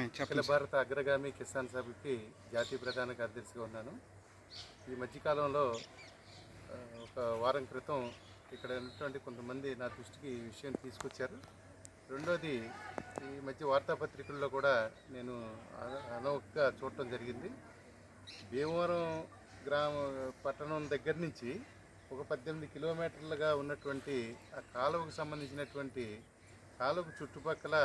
అఖిల భారత అగ్రగామి కిసాన్ సభకి జాతీయ ప్రధాన కార్యదర్శిగా ఉన్నాను. ఈ మధ్యకాలంలో ఒక వారం క్రితం ఇక్కడ ఉన్నటువంటి కొంతమంది నా దృష్టికి ఈ విషయం తీసుకొచ్చారు. రెండోది, ఈ మధ్య వార్తాపత్రికల్లో కూడా నేను అనవగా చూడటం జరిగింది. భీమవరం పట్టణం దగ్గర నుంచి ఒక 18 కిలోమీటర్లుగా ఉన్నటువంటి ఆ కాలువకు సంబంధించినటువంటి కాలువకు చుట్టుపక్కల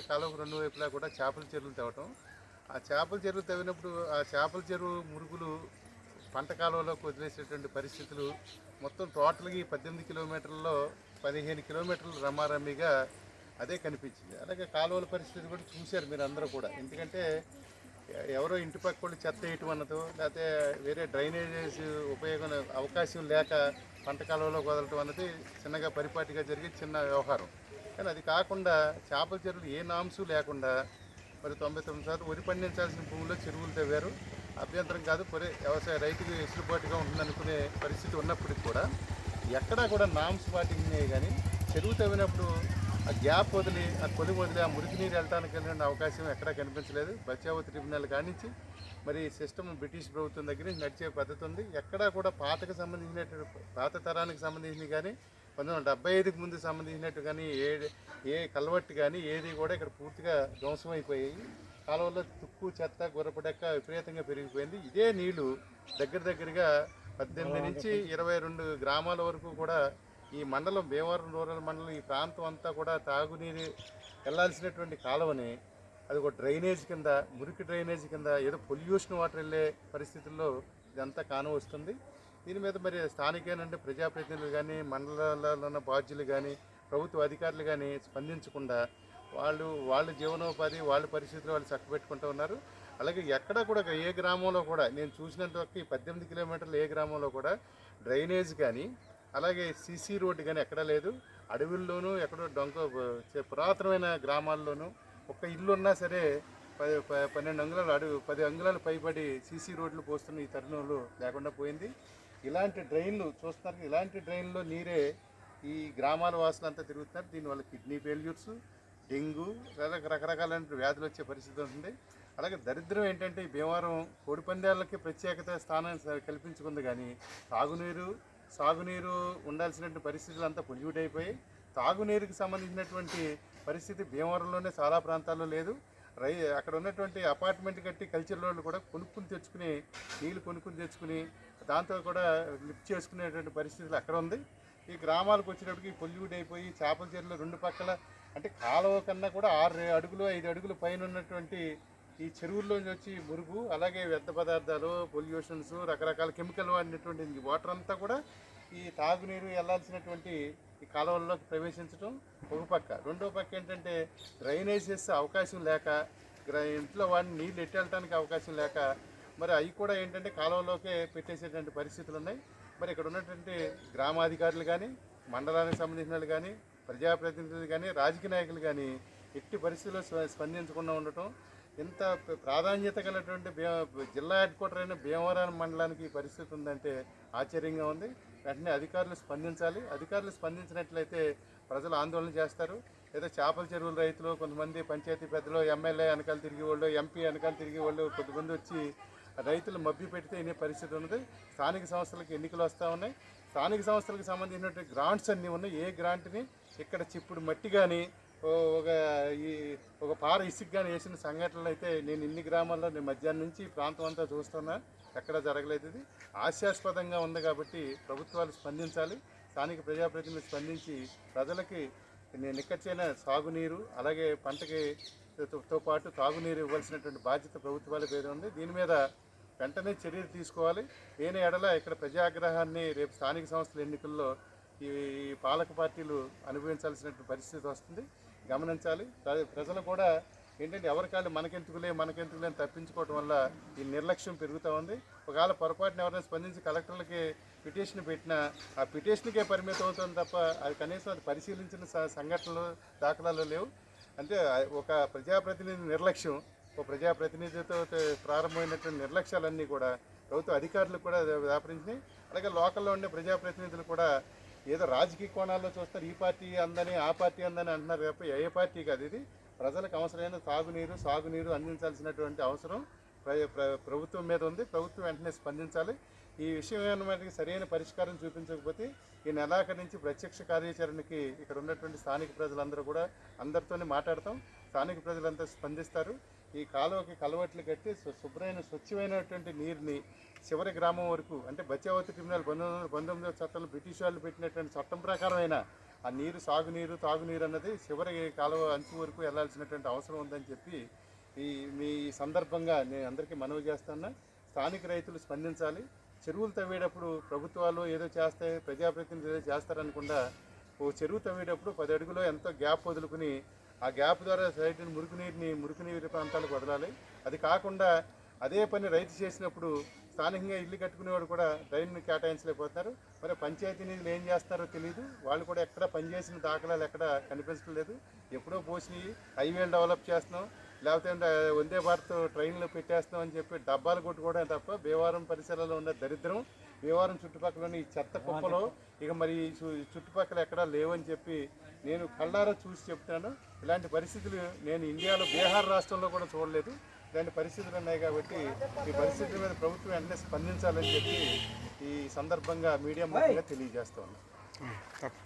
కాలువకు రెండు వైపులా కూడా చేపల చెరువులు తవ్వటం. ఆ చేపల చెరువు తవ్వినప్పుడు ఆ చేపల చెరువు మురుగులు పంట కాలువలోకి వదిలేసేటువంటి పరిస్థితులు మొత్తం టోటల్గా 18 కిలోమీటర్లలో 15 కిలోమీటర్లు రమారమ్మిగా అదే కనిపించింది. అలాగే కాలువల పరిస్థితి కూడా చూశారు మీరు అందరూ కూడా. ఎందుకంటే ఎవరో ఇంటి పక్క వాళ్ళు చెత్త వేయటం అన్నదో, లేకపోతే వేరే డ్రైనేజెస్ ఉపయోగం అవకాశం లేక పంట కాలువలోకి వదలటం అన్నది చిన్నగా పరిపాటిగా జరిగే చిన్న వ్యవహారం. కానీ అది కాకుండా చేపల చెరువులు ఏ నామ్సు లేకుండా మరి 99% వరి పండించాల్సిన భూముల్లో చెరువులు తవ్వారు. అభ్యంతరం కాదు, వ్యవసాయ రైతుకు వెసులుబాటుగా ఉంటుందనుకునే పరిస్థితి ఉన్నప్పటికీ కూడా ఎక్కడా కూడా నామ్స్ పాటించినాయి. కానీ చెరువు తవ్వినప్పుడు ఆ గ్యాప్ వదిలి, ఆ కొలిమి వదిలి ఆ మురికి నీరు వెళ్ళడానికి వెళ్ళిన అవకాశం ఎక్కడా కనిపించలేదు. బచావో ట్రిబ్యునల్ కానించి మరి సిస్టమ్ బ్రిటిష్ ప్రభుత్వం దగ్గర నుంచి నడిచే పద్ధతి ఉంది. ఎక్కడా కూడా పాత తరానికి సంబంధించినవి కానీ 1975కి ముందు సంబంధించినట్టు కానీ ఏ కలవట్టు కానీ ఏది కూడా ఇక్కడ పూర్తిగా ధ్వంసం అయిపోయాయి. కాలువల్లో తుక్కు, చెత్త, గుర్రపడెక్క విపరీతంగా పెరిగిపోయింది. ఇదే నీళ్లు దగ్గరగా 18 నుంచి 22 గ్రామాల వరకు కూడా ఈ మండలం, భీమవరం రూరల్ మండలం, ఈ ప్రాంతం అంతా కూడా తాగునీరు వెళ్ళాల్సినటువంటి కాలువని అది ఒక డ్రైనేజ్ కింద, మురికి డ్రైనేజ్ కింద, ఏదో పొల్యూషన్ వాటర్ వెళ్ళే పరిస్థితుల్లో ఇదంతా కానవస్తుంది. దీని మీద మరి స్థానికేనంటే ప్రజాప్రతినిధులు కానీ, మండలాల్లో ఉన్న బాధ్యులు కానీ, ప్రభుత్వ అధికారులు కానీ స్పందించకుండా వాళ్ళ జీవనోపాధి, వాళ్ళ పరిస్థితులు వాళ్ళు చక్కబెట్టుకుంటూ ఉన్నారు. అలాగే ఎక్కడ కూడా ఏ గ్రామంలో కూడా నేను చూసినంత వరకు ఈ 18 కిలోమీటర్లు ఏ గ్రామంలో కూడా డ్రైనేజ్ కానీ, అలాగే సీసీ రోడ్డు కానీ ఎక్కడా లేదు. అడవుల్లోనూ ఎక్కడో పురాతనమైన గ్రామాల్లోనూ ఒక్క ఇల్లు ఉన్నా సరే 12 అంగుళాలు 10 అంగుళాలు పైబడి సీసీ రోడ్లు పోస్తున్న ఈ తరుణంలో లేకుండా పోయింది. ఇలాంటి డ్రైన్లు చూస్తున్నారు. ఇలాంటి డ్రైన్లో నీరే ఈ గ్రామాల వాసులంతా తిరుగుతున్నారు. దీనివల్ల కిడ్నీ ఫెయిల్యూర్స్, డెంగ్యూ, రకరకాలైన వ్యాధులు వచ్చే పరిస్థితి ఉంటుంది. అలాగే దరిద్రం ఏంటంటే ఈ భీమవరం కోడిపందాలకి ప్రత్యేకత స్థానం కల్పించుకుంది. కానీ సాగునీరు ఉండాల్సినటువంటి పరిస్థితులు అంతా పొల్యూట్ అయిపోయి, తాగునీరుకి సంబంధించినటువంటి పరిస్థితి భీమవరంలోనే చాలా ప్రాంతాల్లో లేదు. అక్కడ ఉన్నటువంటి అపార్ట్మెంట్ కట్టి కల్చర్ వాళ్ళు కూడా నీళ్ళు కొనుక్కుని తెచ్చుకుని దాంతో కూడా లిఫ్ట్ చేసుకునేటువంటి పరిస్థితులు అక్కడ ఉంది. ఈ గ్రామాలకు వచ్చేటప్పటికి పొల్యూట్ అయిపోయి చేపల చెరువులు రెండు పక్కల, అంటే కాలువ కన్నా కూడా 6 అడుగులు 5 అడుగులు పైన ఉన్నటువంటి ఈ చెరువుల్లోంచి వచ్చి మురుగు, అలాగే వ్యర్థ పదార్థాలు, పొల్యూషన్స్, రకరకాల కెమికల్ వాడినటువంటి వాటర్ అంతా కూడా ఈ తాగునీరు వెళ్ళాల్సినటువంటి ఈ కాలువల్లోకి ప్రవేశించడం ఒక పక్క. రెండో పక్క ఏంటంటే డ్రైనేజెస్ అవకాశం లేక, ఇంట్లో వాడిని నీళ్ళు ఎట్టేళ్ళటానికి అవకాశం లేక మరి అవి కూడా ఏంటంటే కాలువలోకే పెట్టేసేటువంటి పరిస్థితులు ఉన్నాయి. మరి ఇక్కడ ఉన్నటువంటి గ్రామాధికారులు కానీ, మండలానికి సంబంధించిన వాళ్ళు కానీ, ప్రజాప్రతినిధులు కానీ, రాజకీయ నాయకులు కానీ ఎట్టి పరిస్థితుల్లో స్పందించకుండా ఉండటం, ఇంత ప్రాధాన్యత కలిగినటువంటి జిల్లా హెడ్ క్వార్టర్ అయిన భీమవరం మండలానికి ఈ పరిస్థితి ఉందంటే ఆశ్చర్యంగా ఉంది. వెంటనే అధికారులు స్పందించాలి. అధికారులు స్పందించినట్లయితే ప్రజలు ఆందోళన చేస్తారు. ఏదో చేపల చెరువుల రైతులు, కొంతమంది పంచాయతీ పెద్దలు, ఎమ్మెల్యే వెనకాల తిరిగేవాళ్ళు, ఎంపీ వెనకాల తిరిగేవాళ్ళు, కొంతమంది వచ్చి రైతులు మభ్య పెడితే ఇనే పరిస్థితి ఉన్నది. స్థానిక సంస్థలకు ఎన్నికలు వస్తూ ఉన్నాయి. స్థానిక సంస్థలకు సంబంధించినటువంటి గ్రాంట్స్ అన్నీ ఉన్నాయి. ఏ గ్రాంట్ని ఇక్కడ చిప్పుడు మట్టి కానీ, ఒక పార ఇసుక కానీ వేసిన సంఘటనలు అయితే నేను ఇన్ని గ్రామాల్లో నేను మధ్యాహ్నం నుంచి ప్రాంతం అంతా చూస్తున్నా, ఎక్కడ జరగలేదు. ఇది హాస్యాస్పదంగా ఉంది. కాబట్టి ప్రభుత్వాలు స్పందించాలి. స్థానిక ప్రజాప్రతినిధులు స్పందించి ప్రజలకి నిక్కచ్చైన సాగునీరు, అలాగే పంటకి తో పాటు తాగునీరు ఇవ్వాల్సినటువంటి బాధ్యత ప్రభుత్వాల పేరు ఉంది. దీని మీద వెంటనే చర్యలు తీసుకోవాలి. లేని ఎడల ఇక్కడ ప్రజాగ్రహాన్ని రేపు స్థానిక సంస్థల ఎన్నికల్లో ఈ పాలక పార్టీలు అనుభవించాల్సినటువంటి పరిస్థితి వస్తుంది. గమనించాలి. ప్రజలు కూడా ఏంటంటే ఎవరికాళ్ళు మనకెందుకులే అని తప్పించుకోవడం వల్ల ఈ నిర్లక్ష్యం పెరుగుతూ ఉంది. ఒకవేళ పొరపాటున ఎవరైనా స్పందించి కలెక్టర్లకి పిటిషన్ పెట్టినా ఆ పిటిషన్కే పరిమితం అవుతుంది తప్ప అది కనీసం అది పరిశీలించిన సంఘటనలు, దాఖలాలు లేవు. అంటే ఒక ప్రజాప్రతినిధి నిర్లక్ష్యం, ఒక ప్రజాప్రతినిధితో ప్రారంభమైనటువంటి నిర్లక్ష్యాలన్నీ కూడా ప్రభుత్వ అధికారులు కూడా వ్యాపరించినాయి. అలాగే లోకల్లో ఉండే ప్రజాప్రతినిధులు కూడా ఏదో రాజకీయ కోణాల్లో చూస్తారు. ఈ పార్టీ అందని, ఆ పార్టీ అందని అంటున్నారు తప్ప ఏ పార్టీ కాదు. ఇది ప్రజలకు అవసరమైన సాగునీరు అందించాల్సినటువంటి అవసరం ప్రభుత్వం మీద ఉంది. ప్రభుత్వం వెంటనే స్పందించాలి. ఈ విషయం సరైన పరిష్కారం చూపించకపోతే ఈ నెలాఖరు నుంచి ప్రత్యక్ష కార్యాచరణకి ఇక్కడ ఉన్నటువంటి స్థానిక ప్రజలందరూ కూడా అందరితోనే మాట్లాడతాం. స్థానిక ప్రజలంతా స్పందిస్తారు. ఈ కాలువకి కలవట్లు కట్టి స్వచ్ఛమైనటువంటి నీరుని చివరి గ్రామం వరకు, అంటే బచావతి ట్రిబ్యునల్ 1919వ చట్టంలో బ్రిటిష్ వాళ్ళు పెట్టినటువంటి చట్టం ప్రకారమైన ఆ నీరు తాగునీరు అన్నది చివరి కాలువ అంచు వరకు వెళ్లాల్సినటువంటి అవసరం ఉందని చెప్పి మీ సందర్భంగా నేను అందరికీ మనవి చేస్తున్నా. స్థానిక రైతులు స్పందించాలి. చెరువులు తవ్వేటప్పుడు ప్రభుత్వాలు ఏదో చేస్తాయి, ప్రజాప్రతినిధులు ఏదో చేస్తారనకుండా ఓ చెరువు తవ్వేటప్పుడు 10 అడుగులో ఎంతో గ్యాప్ వదులుకుని ఆ గ్యాప్ ద్వారా సైడ్ మురుగునీరు ప్రాంతాలకు వదలాలి. అది కాకుండా అదే పని రైతు చేసినప్పుడు స్థానికంగా ఇల్లు కట్టుకునేవాడు కూడా డ్రైన్ను కేటాయించలేకపోతున్నారు. మరి పంచాయతీ నిధులు ఏం చేస్తారో తెలియదు. వాళ్ళు కూడా ఎక్కడ పనిచేసిన దాఖలాలు ఎక్కడ కనిపించలేదు. ఎప్పుడో పోసినవి హైవేలు డెవలప్ చేస్తున్నాం, లేకపోతే వందే భారత్ ట్రైన్లు పెట్టేస్తాం అని చెప్పి డబ్బాలు కొట్టుకోవడం తప్ప భీమవరం పరిసరాల్లో ఉన్న దరిద్రం, భీమవరం చుట్టుపక్కల ఈ చెత్త కుప్పలో ఇక మరి చుట్టుపక్కల ఎక్కడా లేవని చెప్పి నేను కళ్ళారా చూసి చెప్తున్నాను. ఇలాంటి పరిస్థితులు నేను ఇండియాలో బీహార్ రాష్ట్రంలో కూడా చూడలేదు. ఇలాంటి పరిస్థితులు ఉన్నాయి కాబట్టి ఈ పరిస్థితుల మీద ప్రభుత్వం వెంటనే స్పందించాలని చెప్పి ఈ సందర్భంగా మీడియా ముఖ్యంగా తెలియజేస్తూ ఉన్నాను.